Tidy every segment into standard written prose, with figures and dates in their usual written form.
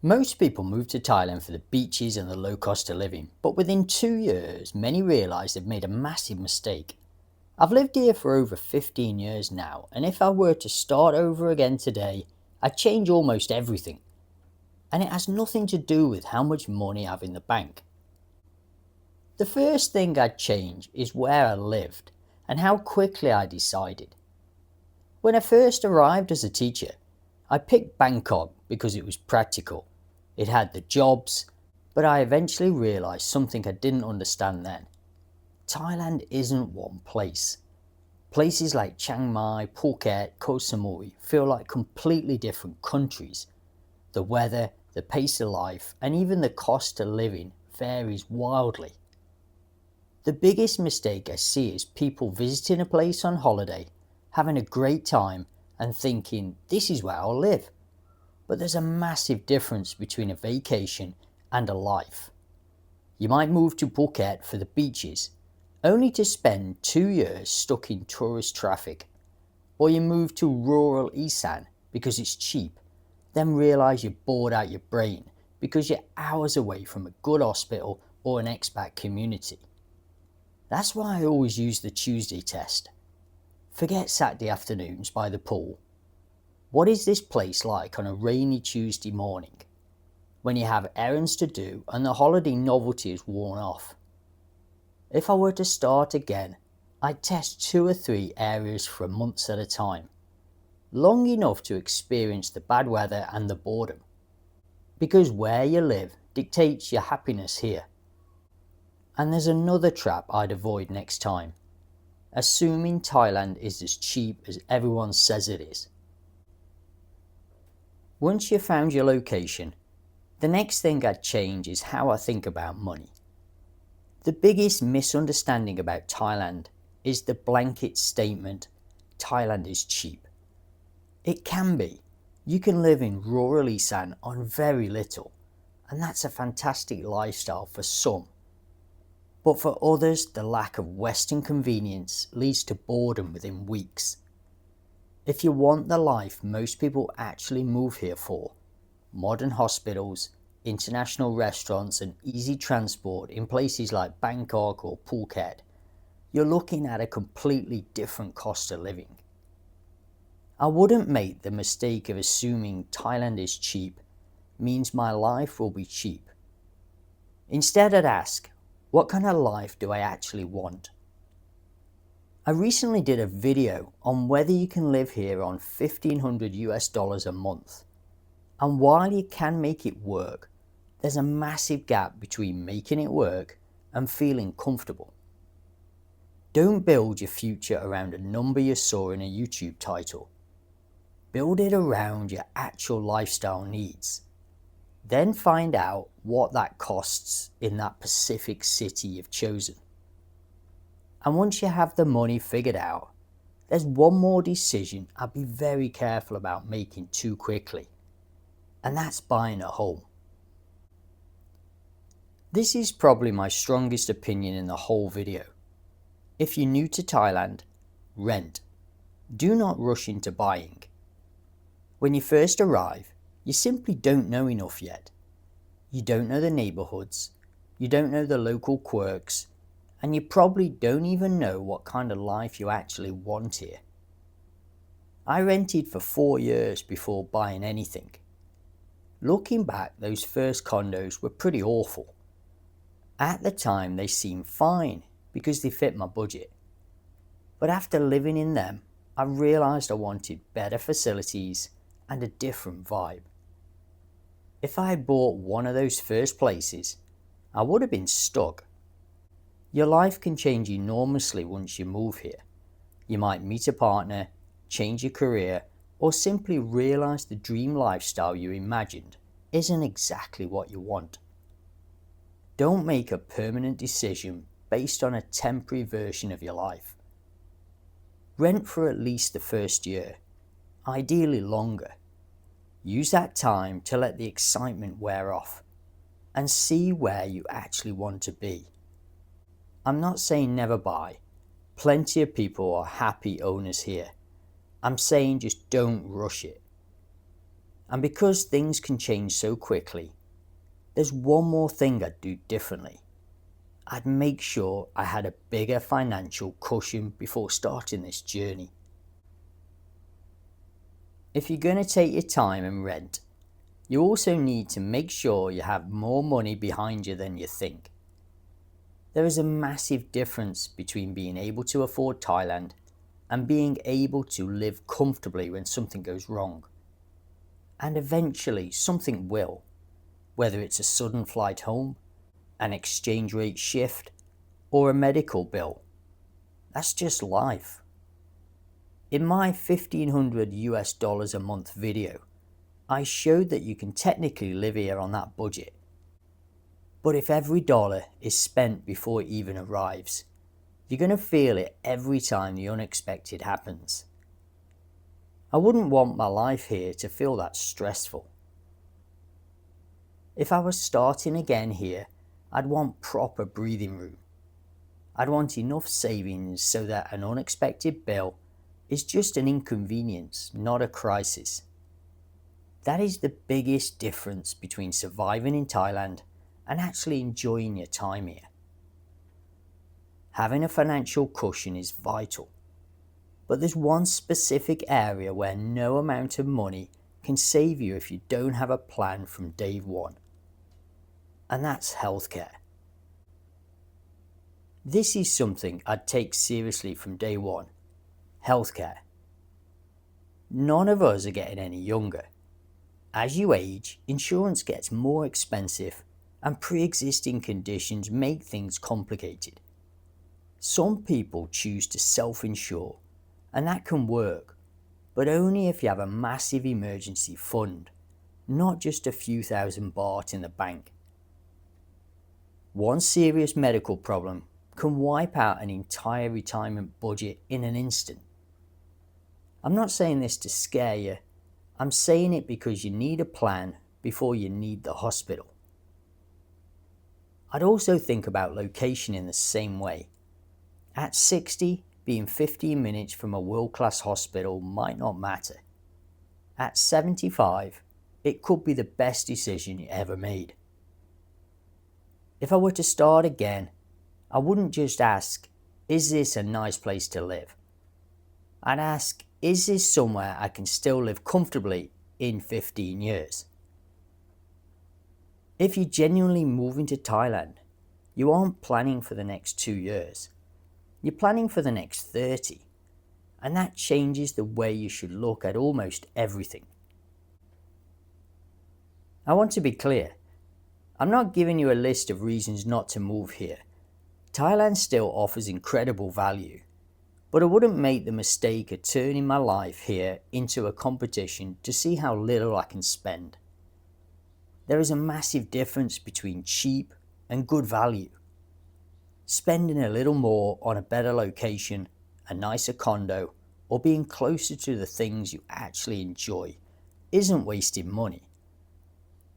Most people move to Thailand for the beaches and the low cost of living, but within 2 years, many realise they've made a massive mistake. I've lived here for over 15 years now, and if I were to start over again today, I'd change almost everything. And it has nothing to do with how much money I have in the bank. The first thing I'd change is where I lived and how quickly I decided. When I first arrived as a teacher, I picked Bangkok because it was practical. It had the jobs, but I eventually realised something I didn't understand then. Thailand isn't one place. Places like Chiang Mai, Phuket, Koh Samui feel like completely different countries. The weather, the pace of life, and even the cost of living varies wildly. The biggest mistake I see is people visiting a place on holiday, having a great time, and thinking, this is where I'll live. But there's a massive difference between a vacation and a life. You might move to Phuket for the beaches, only to spend 2 years stuck in tourist traffic. Or you move to rural Isan because it's cheap, then realise you're bored out your brain because you're hours away from a good hospital or an expat community. That's why I always use the Tuesday test. Forget Saturday afternoons by the pool. What is this place like on a rainy Tuesday morning, when you have errands to do and the holiday novelty is worn off? If I were to start again, I'd test 2 or 3 areas for months at a time, long enough to experience the bad weather and the boredom. Because where you live dictates your happiness here. And there's another trap I'd avoid next time, assuming Thailand is as cheap as everyone says it is. Once you've found your location, the next thing I'd change is how I think about money. The biggest misunderstanding about Thailand is the blanket statement, Thailand is cheap. It can be. You can live in rural Isan on very little, and that's a fantastic lifestyle for some. But for others, the lack of Western convenience leads to boredom within weeks. If you want the life most people actually move here for, modern hospitals, international restaurants and easy transport in places like Bangkok or Phuket, you're looking at a completely different cost of living. I wouldn't make the mistake of assuming Thailand is cheap means my life will be cheap. Instead, I'd ask, what kind of life do I actually want? I recently did a video on whether you can live here on $1,500 a month. And while you can make it work, there's a massive gap between making it work and feeling comfortable. Don't build your future around a number you saw in a YouTube title. Build it around your actual lifestyle needs. Then find out what that costs in that specific city you've chosen. And once you have the money figured out, there's one more decision I'd be very careful about making too quickly, and that's buying a home. This is probably my strongest opinion in the whole video. If you're new to Thailand, rent. Do not rush into buying. When you first arrive, you simply don't know enough yet. You don't know the neighbourhoods, you don't know the local quirks, and you probably don't even know what kind of life you actually want here. I rented for 4 years before buying anything. Looking back, those first condos were pretty awful. At the time they seemed fine because they fit my budget. But after living in them, I realised I wanted better facilities and a different vibe. If I had bought one of those first places, I would have been stuck. Your life can change enormously once you move here. You might meet a partner, change your career, or simply realise the dream lifestyle you imagined isn't exactly what you want. Don't make a permanent decision based on a temporary version of your life. Rent for at least the first year, ideally longer. Use that time to let the excitement wear off and see where you actually want to be. I'm not saying never buy. Plenty of people are happy owners here. I'm saying just don't rush it. And because things can change so quickly, there's one more thing I'd do differently. I'd make sure I had a bigger financial cushion before starting this journey. If you're going to take your time and rent, you also need to make sure you have more money behind you than you think. There is a massive difference between being able to afford Thailand and being able to live comfortably when something goes wrong. And eventually something will, whether it's a sudden flight home, an exchange rate shift, or a medical bill. That's just life. In my $1,500 a month video, I showed that you can technically live here on that budget. But if every dollar is spent before it even arrives, you're going to feel it every time the unexpected happens. I wouldn't want my life here to feel that stressful. If I was starting again here, I'd want proper breathing room. I'd want enough savings so that an unexpected bill is just an inconvenience, not a crisis. That is the biggest difference between surviving in Thailand and actually enjoying your time here. Having a financial cushion is vital, but there's one specific area where no amount of money can save you if you don't have a plan from day one, and that's healthcare. This is something I'd take seriously from day one. Healthcare. None of us are getting any younger. As you age, insurance gets more expensive and pre-existing conditions make things complicated. Some people choose to self-insure, and that can work, but only if you have a massive emergency fund, not just a few thousand baht in the bank. One serious medical problem can wipe out an entire retirement budget in an instant. I'm not saying this to scare you, I'm saying it because you need a plan before you need the hospital. I'd also think about location in the same way. At 60, being 15 minutes from a world-class hospital might not matter. At 75, it could be the best decision you ever made. If I were to start again, I wouldn't just ask, is this a nice place to live? I'd ask, is this somewhere I can still live comfortably in 15 years? If you're genuinely moving to Thailand, you aren't planning for the next 2 years. You're planning for the next 30. And that changes the way you should look at almost everything. I want to be clear. I'm not giving you a list of reasons not to move here. Thailand still offers incredible value, but I wouldn't make the mistake of turning my life here into a competition to see how little I can spend. There is a massive difference between cheap and good value. Spending a little more on a better location, a nicer condo, or being closer to the things you actually enjoy isn't wasting money.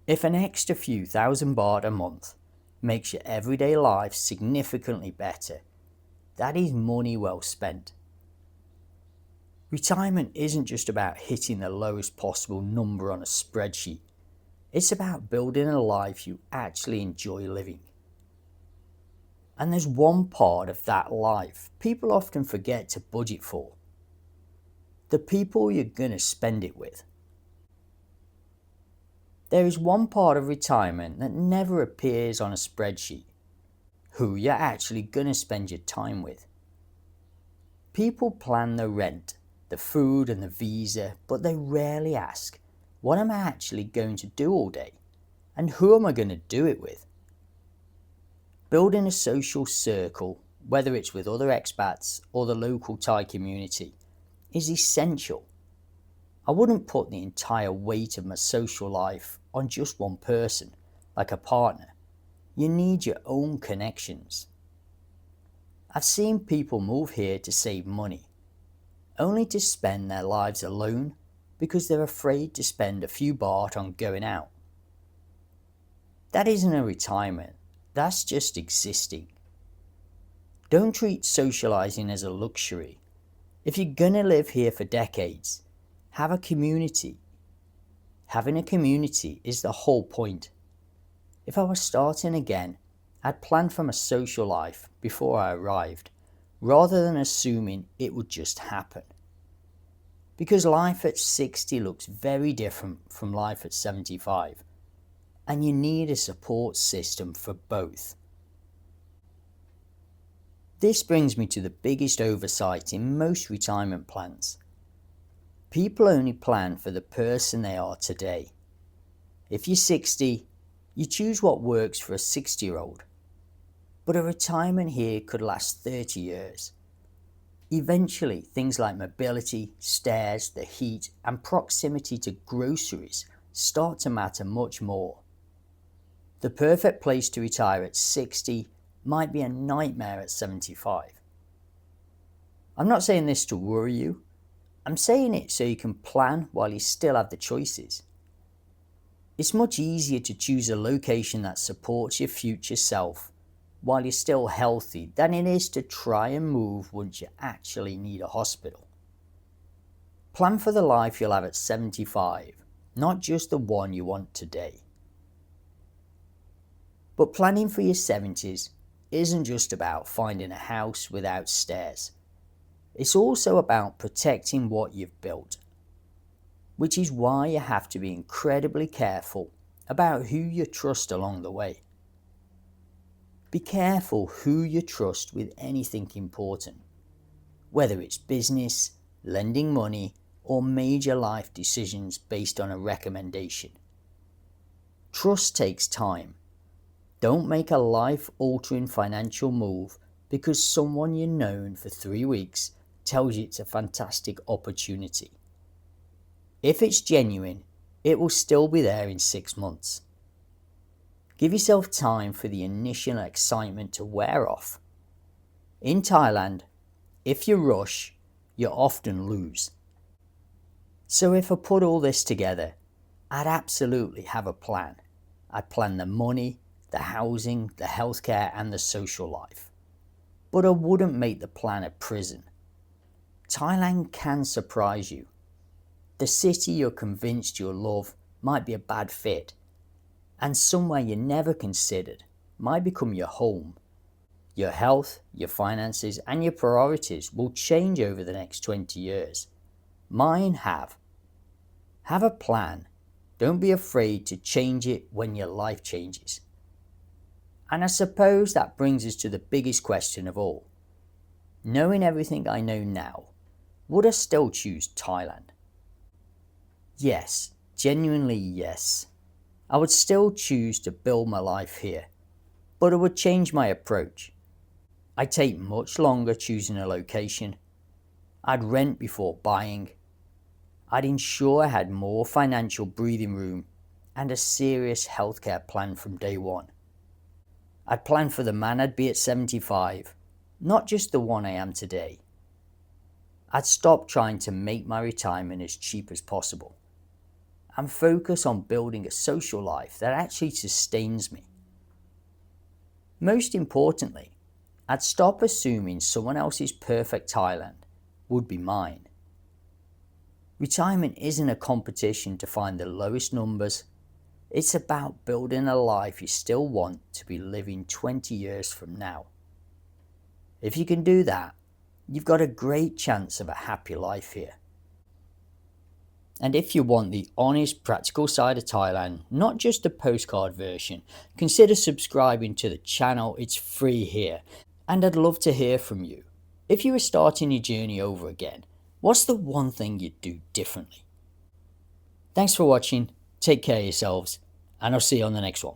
If an extra few thousand baht a month makes your everyday life significantly better, that is money well spent. Retirement isn't just about hitting the lowest possible number on a spreadsheet. It's about building a life you actually enjoy living. And there's one part of that life people often forget to budget for. The people you're going to spend it with. There is one part of retirement that never appears on a spreadsheet. Who you're actually going to spend your time with. People plan the rent, the food and the visa, but they rarely ask, what am I actually going to do all day? And who am I going to do it with? Building a social circle, whether it's with other expats or the local Thai community, is essential. I wouldn't put the entire weight of my social life on just one person, like a partner. You need your own connections. I've seen people move here to save money, only to spend their lives alone because they're afraid to spend a few baht on going out. That isn't a retirement, that's just existing. Don't treat socializing as a luxury. If you're gonna live here for decades, have a community. Having a community is the whole point. If I was starting again, I'd plan for my social life before I arrived, rather than assuming it would just happen. Because life at 60 looks very different from life at 75, and you need a support system for both. This brings me to the biggest oversight in most retirement plans. People only plan for the person they are today. If you're 60, you choose what works for a 60-year-old. But a retirement here could last 30 years. Eventually, things like mobility, stairs, the heat, and proximity to groceries start to matter much more. The perfect place to retire at 60 might be a nightmare at 75. I'm not saying this to worry you. I'm saying it so you can plan while you still have the choices. It's much easier to choose a location that supports your future self while you're still healthy than it is to try and move once you actually need a hospital. Plan for the life you'll have at 75, not just the one you want today. But planning for your 70s isn't just about finding a house without stairs. It's also about protecting what you've built, which is why you have to be incredibly careful about who you trust along the way. Be careful who you trust with anything important, whether it's business, lending money, or major life decisions based on a recommendation. Trust takes time. Don't make a life-altering financial move because someone you've known for 3 weeks tells you it's a fantastic opportunity. If it's genuine, it will still be there in 6 months. Give yourself time for the initial excitement to wear off. In Thailand, if you rush, you often lose. So if I put all this together, I'd absolutely have a plan. I'd plan the money, the housing, the healthcare, and the social life. But I wouldn't make the plan a prison. Thailand can surprise you. The city you're convinced you'll love might be a bad fit, and somewhere you never considered might become your home. Your health, your finances, and your priorities will change over the next 20 years. Mine have. Have a plan. Don't be afraid to change it when your life changes. And I suppose that brings us to the biggest question of all. Knowing everything I know now, would I still choose Thailand? Yes, genuinely yes. I would still choose to build my life here, but I would change my approach. I'd take much longer choosing a location. I'd rent before buying. I'd ensure I had more financial breathing room and a serious healthcare plan from day one. I'd plan for the man I'd be at 75, not just the one I am today. I'd stop trying to make my retirement as cheap as possible and focus on building a social life that actually sustains me. Most importantly, I'd stop assuming someone else's perfect Thailand would be mine. Retirement isn't a competition to find the lowest numbers. It's about building a life you still want to be living 20 years from now. If you can do that, you've got a great chance of a happy life here. And if you want the honest, practical side of Thailand, not just the postcard version, consider subscribing to the channel. It's free here. And I'd love to hear from you. If you were starting your journey over again, what's the one thing you'd do differently? Thanks for watching. Take care of yourselves, and I'll see you on the next one.